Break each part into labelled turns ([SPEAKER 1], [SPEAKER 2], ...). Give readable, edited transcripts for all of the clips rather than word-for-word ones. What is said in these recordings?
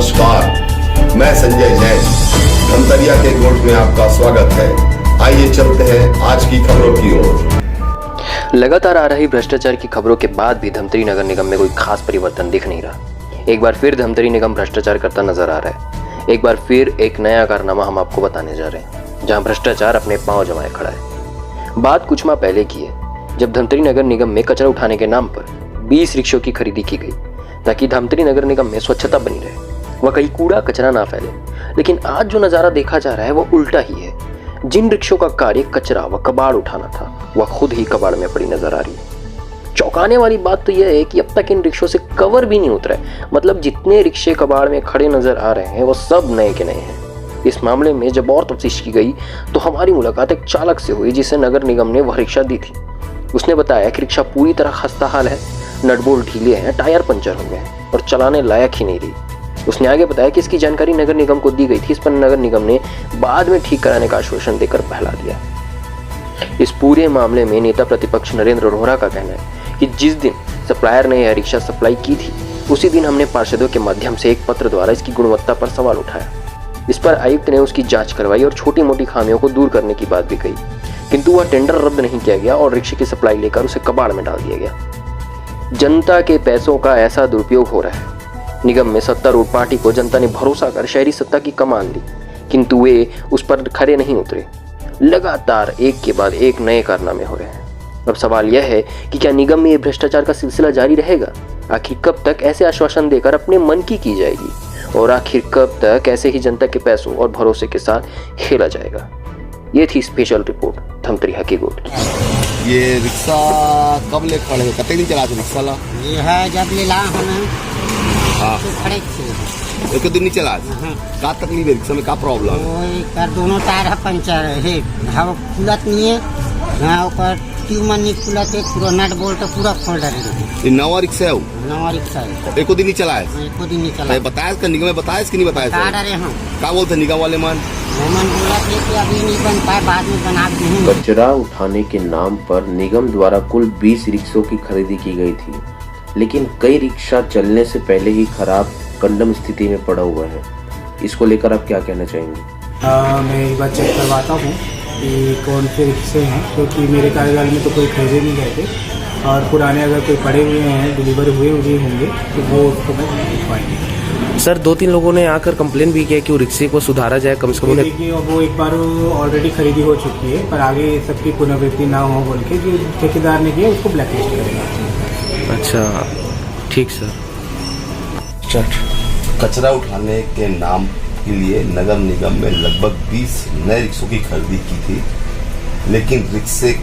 [SPEAKER 1] नमस्कार, मैं संजय जैन, धमतरिया के गोट में आपका स्वागत है। आइए चलते हैं आज की खबरों की ओर।
[SPEAKER 2] लगातार आ रही भ्रष्टाचार की खबरों के बाद भी धमतरी नगर निगम में कोई खास परिवर्तन दिख नहीं रहा। एक बार फिर धमतरी निगम भ्रष्टाचार करता नजर आ रहा है। एक बार फिर एक नया कारनामा हम आपको बताने जा रहे हैं, जहां भ्रष्टाचार अपने पांव जमाए खड़ा है। बात कुछ माह पहले की है, जब धमतरी नगर निगम में कचरा उठाने के नाम पर 20 रिक्शों की खरीदी की गई, ताकि धमतरी नगर निगम में स्वच्छता बनी रहे, वह कहीं कूड़ा कचरा ना फैले। लेकिन आज जो नजारा देखा जा रहा है वो उल्टा ही है। जिन रिक्शों का कार्य कचरा व कबाड़ उठाना था, वह खुद ही कबाड़ में पड़ी नजर आ रही है। चौंकाने वाली बात तो यह है कि अब तक इन रिक्शों से कवर भी नहीं उतरा है। मतलब जितने रिक्शे कबाड़ में खड़े नजर आ रहे हैं वो सब नए के नए हैं। इस मामले में जब और तफ्तीश की गई तो हमारी मुलाकात एक चालक से हुई, जिसे नगर निगम ने वह रिक्शा दी थी। उसने बताया कि रिक्शा पूरी तरह खस्ताहाल है, नटबोल्ट ढीले हैं, टायर पंचर हो गए हैं और चलाने लायक ही नहीं रही। उसने आगे बताया कि इसकी जानकारी नगर निगम को दी गई थी। इस पर नगर निगम ने बाद में ठीक कराने का आश्वासन देकर बहला दिया। इस पूरे मामले में नेता प्रतिपक्ष नरेंद्र रोहरा का कहना है कि जिस दिन सप्लायर ने यह रिक्शा सप्लाई की थी, उसी दिन हमने पार्षदों के माध्यम से एक पत्र द्वारा इसकी गुणवत्ता पर सवाल उठाया। इस पर आयुक्त ने उसकी जांच करवाई और छोटी मोटी खामियों को दूर करने की बात भी कही, किंतु वह टेंडर रद्द नहीं किया गया और रिक्शे की सप्लाई लेकर उसे कबाड़ में डाल दिया गया। जनता के पैसों का ऐसा दुरुपयोग हो रहा है। निगम में सत्तारूढ़ पार्टी को जनता ने भरोसा कर शहरी सत्ता की कमान दी, किंतु वे उस पर खरे नहीं उतरे। लगातार एक के बाद एक नए कारनामे हो रहे हैं। अब सवाल यह है कि क्या निगम में ये भ्रष्टाचार का सिलसिला जारी रहेगा? आखिर कब तक ऐसे आश्वासन देकर अपने मन की जाएगी, और आखिर कब तक ऐसे ही जनता के पैसों और भरोसे के साथ खेला जाएगा? ये थी स्पेशल रिपोर्ट धमतरी की गोट की।
[SPEAKER 3] ये रिक्शा कब ले खड़े हो? कितने दिन चला रिक्शा ला?
[SPEAKER 4] ये है जब ले ला हमें।
[SPEAKER 3] हाँ,
[SPEAKER 4] तो खड़े थे।
[SPEAKER 3] एक दिन नहीं चला। का तकलीफ है रिक्शा में? का प्रॉब्लम है?
[SPEAKER 4] कर दोनों टायर है पंचर है, हवा खुलत नहीं है। हाँ, ऊपर ट्यूब नहीं खुलत है, पूरा नट बोल्ट पूरा खोल रहे हैं।
[SPEAKER 3] ये नवा रिक्शा है?
[SPEAKER 4] नवा रिक्शा है।
[SPEAKER 3] एक दिन नहीं चला है?
[SPEAKER 4] एक दिन नहीं चला।
[SPEAKER 3] बताया इसका निगम में, बताया इसकी नहीं बताया?
[SPEAKER 4] बता रहे हम।
[SPEAKER 3] क्या बोलते निगम वाले मान?
[SPEAKER 4] मन बोला थे कि अभी नहीं बन पाए, बाद में बना देंगे।
[SPEAKER 5] कचरा उठाने के नाम पर निगम द्वारा कुल 20 रिक्शों की खरीदी की गई थी, लेकिन कई रिक्शा चलने से पहले ही खराब कंडम स्थिति में पड़ा हुआ है। इसको लेकर आप क्या कहना चाहेंगे?
[SPEAKER 6] मैं एक बार चेक करवाता हूँ कि कौन से रिक्शे हैं, क्योंकि मेरे कार्यकाल में तो कोई खरीदे नहीं गए थे, और पुराने अगर कोई पड़े हुए हैं, डिलीवर हुए होंगे तो वो उसको मैं लिखवाएंगे।
[SPEAKER 7] सर 2-3 लोगों ने आकर कंप्लेन भी किया कि वो रिक्शे को सुधारा जाए कम से कम।
[SPEAKER 6] देखिए वो एक बार ऑलरेडी खरीदी हो चुकी है, पर आगे सबकी पुनरावृत्ति ना हो बोल के जो ठेकेदार ने किया उसको ब्लैकलिस्ट करेगा।
[SPEAKER 7] अच्छा, ठीक सर।
[SPEAKER 3] कचरा उठाने के नाम के लिए नगर निगम में लगभग 20 नए रिक्शों की खरीदी की थी, लेकिन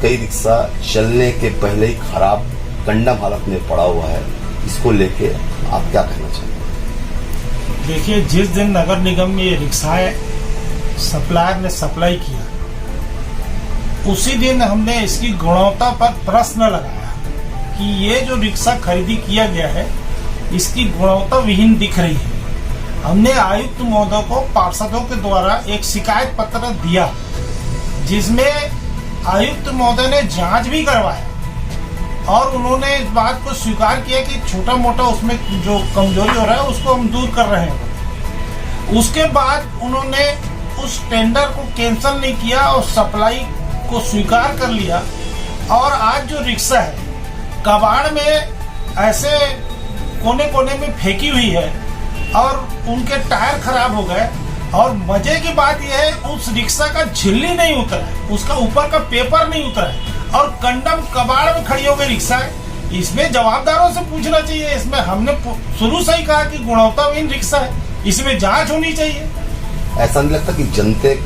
[SPEAKER 3] कई रिक्शा चलने के पहले ही खराब कंडम हालत में पड़ा हुआ है। इसको लेके आप क्या कहना चाहेंगे?
[SPEAKER 8] देखिए, जिस दिन नगर निगम में ये रिक्शाएं सप्लायर ने सप्लाई किया, उसी दिन हमने इसकी गुणवत्ता पर प्रश्न लगाया कि ये जो रिक्शा खरीदी किया गया है, इसकी गुणवत्ता विहीन दिख रही है। हमने आयुक्त महोदय को पार्षदों के द्वारा एक शिकायत पत्र दिया, जिसमें आयुक्त महोदय ने जांच भी करवाया और उन्होंने इस बात को स्वीकार किया कि छोटा मोटा उसमें जो कमजोरी हो रहा है उसको हम दूर कर रहे हैं। उसके बाद उन्होंने उस टेंडर को कैंसिल नहीं किया और सप्लाई को स्वीकार कर लिया, और आज जो रिक्शा है कबाड़ में ऐसे कोने कोने में फेंकी हुई है और उनके टायर खराब हो गए। और मजे की बात यह है, उस रिक्शा का झिल्ली नहीं उतरा है, उसका ऊपर का पेपर नहीं उतरा है, और कंडम कबाड़ में खड़ी हो गई रिक्शा है। इसमें जवाबदारों से पूछना चाहिए। इसमें हमने शुरू से ही कहा कि गुणवत्ताहीन रिक्शा है, इसमें जांच होनी चाहिए।
[SPEAKER 3] ऐसा नहीं लगता कि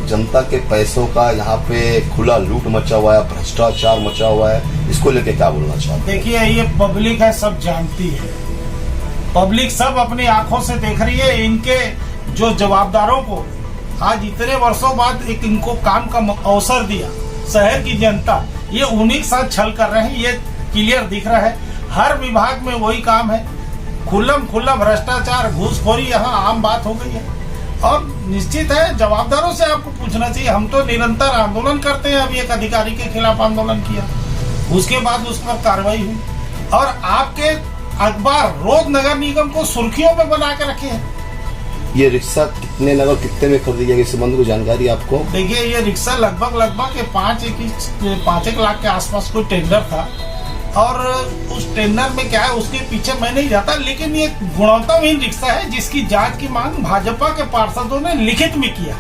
[SPEAKER 3] जनता के पैसों का यहाँ पे खुला लूट मचा हुआ है, भ्रष्टाचार मचा हुआ है? इसको लेके क्या बोलना चाहते हैं?
[SPEAKER 8] देखिए, ये पब्लिक है, सब जानती है। पब्लिक सब अपनी आंखों से देख रही है। इनके जो जवाबदारों को आज इतने वर्षों बाद एक इनको काम का अवसर दिया, शहर की जनता ये उन्हीं के साथ छल कर रहे हैं, ये क्लियर दिख रहा है। हर विभाग में वही काम है, खुल्लम खुल्ला भ्रष्टाचार, घूसखोरी यहाँ आम बात हो गई है। और निश्चित है जवाबदारों से आपको पूछना चाहिए। हम तो निरंतर आंदोलन करते हैं। अभी एक अधिकारी के खिलाफ आंदोलन किया, उसके बाद उस पर कार्रवाई हुई, और आपके अखबार रोज नगर निगम को सुर्खियों में बना के रखे हैं।
[SPEAKER 3] ये रिक्शा कितने नगर कितने में खरीदी गई, इस संबंध में जानकारी आपको?
[SPEAKER 8] देखिए ये रिक्शा लगभग के 5 लाख के आसपास कोई टेंडर था, और उस टेंडर में क्या है उसके पीछे मैं नहीं जाता, लेकिन ये गुणवत्ताहीन रिक्शा है जिसकी जांच की मांग भाजपा के पार्षदों ने लिखित में किया।